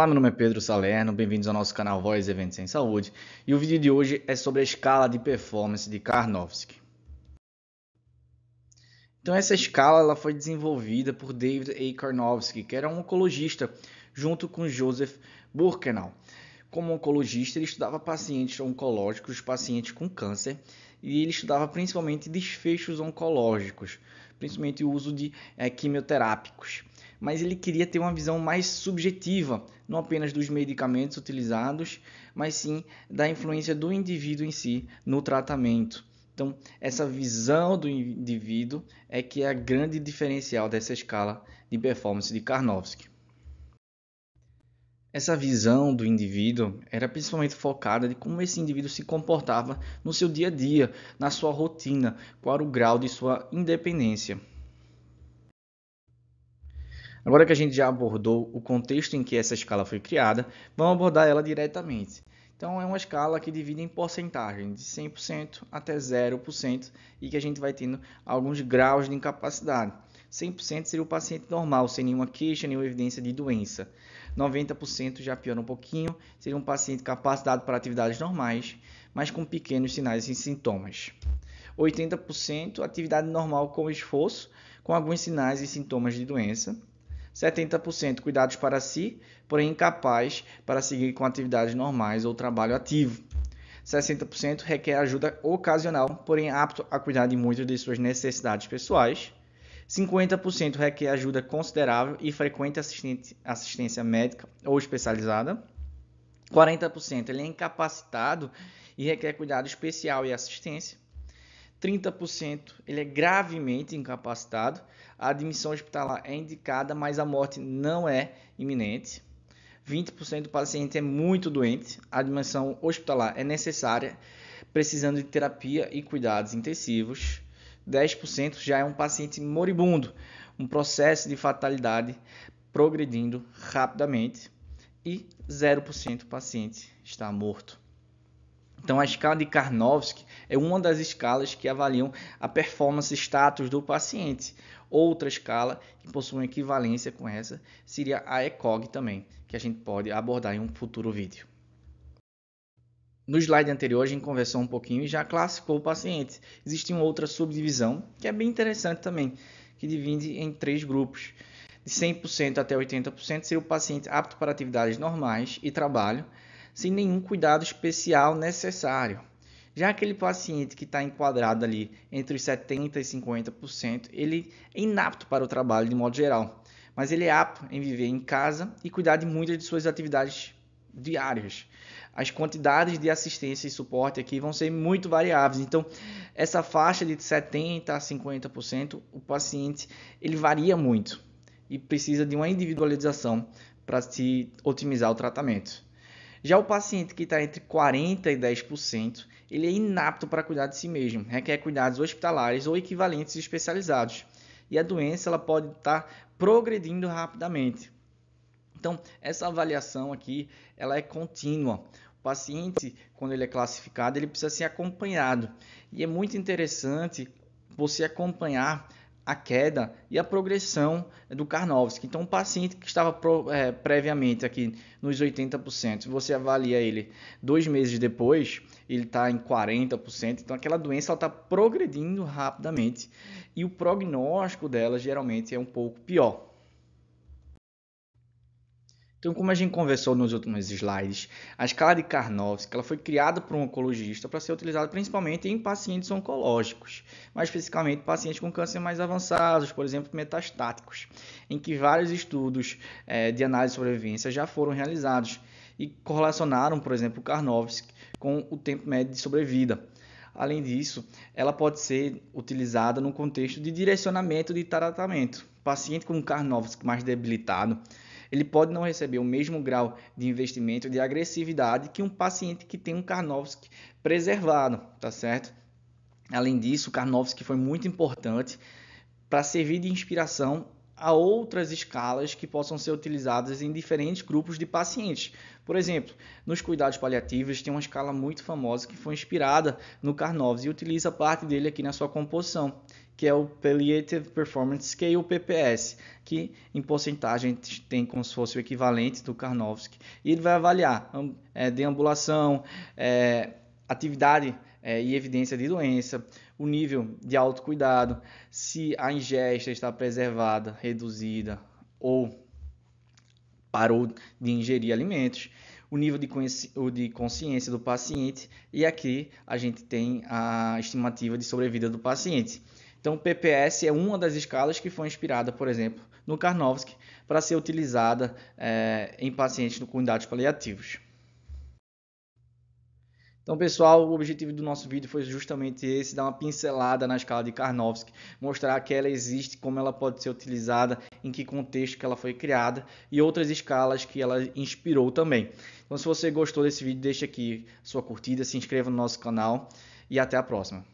Olá, meu nome é Pedro Salerno, bem-vindos ao nosso canal Voz Eventos em Saúde. E o vídeo de hoje é sobre a escala de performance de Karnofsky. Então essa escala ela foi desenvolvida por David A. Karnofsky, que era um oncologista, junto com Joseph Burkenau. Como oncologista, ele estudava pacientes oncológicos, pacientes com câncer, e ele estudava principalmente desfechos oncológicos, principalmente o uso de quimioterápicos. Mas ele queria ter uma visão mais subjetiva, não apenas dos medicamentos utilizados, mas sim da influência do indivíduo em si no tratamento. Então, essa visão do indivíduo é que é a grande diferencial dessa escala de performance de Karnofsky. Essa visão do indivíduo era principalmente focada em como esse indivíduo se comportava no seu dia a dia, na sua rotina, qual era o grau de sua independência. Agora que a gente já abordou o contexto em que essa escala foi criada, vamos abordar ela diretamente. Então, é uma escala que divide em porcentagem, de 100% até 0%, e que a gente vai tendo alguns graus de incapacidade. 100% seria o paciente normal, sem nenhuma queixa, nenhuma evidência de doença. 90% já piora um pouquinho, seria um paciente capacitado para atividades normais, mas com pequenos sinais e sintomas. 80% atividade normal com esforço, com alguns sinais e sintomas de doença. 70% cuidados para si, porém incapaz para seguir com atividades normais ou trabalho ativo. 60% requer ajuda ocasional, porém apto a cuidar de muitas de suas necessidades pessoais. 50% requer ajuda considerável e frequente assistência médica ou especializada. 40% ele é incapacitado e requer cuidado especial e assistência. 30% ele é gravemente incapacitado. A admissão hospitalar é indicada, mas a morte não é iminente. 20% do paciente é muito doente. A admissão hospitalar é necessária, precisando de terapia e cuidados intensivos. 10% já é um paciente moribundo, um processo de fatalidade progredindo rapidamente. E 0% do paciente está morto. Então, a escala de Karnofsky é uma das escalas que avaliam a performance status do paciente. Outra escala que possui uma equivalência com essa seria a ECOG também, que a gente pode abordar em um futuro vídeo. No slide anterior, a gente conversou um pouquinho e já classificou o paciente. Existe uma outra subdivisão, que é bem interessante também, que divide em 3 grupos. De 100% até 80% seria o paciente apto para atividades normais e trabalho, sem nenhum cuidado especial necessário. Já aquele paciente que está enquadrado ali entre os 70% e 50%, ele é inapto para o trabalho de modo geral, mas ele é apto em viver em casa e cuidar de muitas de suas atividades diárias. As quantidades de assistência e suporte aqui vão ser muito variáveis, então essa faixa de 70% a 50%, o paciente ele varia muito e precisa de uma individualização para se otimizar o tratamento. Já o paciente que está entre 40% e 10%, ele é inapto para cuidar de si mesmo, requer cuidados hospitalares ou equivalentes especializados. E a doença ela pode estar progredindo rapidamente. Então, essa avaliação aqui ela é contínua. O paciente, quando ele é classificado, ele precisa ser acompanhado. E é muito interessante você acompanhar a queda e a progressão do Karnofsky. Então, um paciente que estava previamente aqui nos 80%, você avalia ele 2 meses depois, ele está em 40%. Então, aquela doença está progredindo rapidamente e o prognóstico dela geralmente é um pouco pior. Então, como a gente conversou nos últimos slides, a escala de Karnofsky ela foi criada por um oncologista para ser utilizada principalmente em pacientes oncológicos, mais especificamente pacientes com câncer mais avançados, por exemplo, metastáticos, em que vários estudos de análise de sobrevivência já foram realizados e correlacionaram, por exemplo, o Karnofsky com o tempo médio de sobrevida. Além disso, ela pode ser utilizada no contexto de direcionamento de tratamento. Paciente com Karnofsky mais debilitado, ele pode não receber o mesmo grau de investimento de agressividade que um paciente que tem um Karnofsky preservado, tá certo? Além disso, o Karnofsky foi muito importante para servir de inspiração a outras escalas que possam ser utilizadas em diferentes grupos de pacientes. Por exemplo, nos cuidados paliativos tem uma escala muito famosa que foi inspirada no Karnofsky e utiliza parte dele aqui na sua composição, que é o Palliative Performance Scale, o PPS, que em porcentagem tem como se fosse o equivalente do Karnofsky. E ele vai avaliar deambulação, atividade e evidência de doença, o nível de autocuidado, se a ingesta está preservada, reduzida ou parou de ingerir alimentos, o nível de consciência do paciente, e aqui a gente tem a estimativa de sobrevida do paciente. Então, o PPS é uma das escalas que foi inspirada, por exemplo, no Karnofsky, para ser utilizada em pacientes com cuidados paliativos. Então, pessoal, o objetivo do nosso vídeo foi justamente esse, dar uma pincelada na escala de Karnofsky, mostrar que ela existe, como ela pode ser utilizada, em que contexto que ela foi criada e outras escalas que ela inspirou também. Então, se você gostou desse vídeo, deixa aqui sua curtida, se inscreva no nosso canal e até a próxima.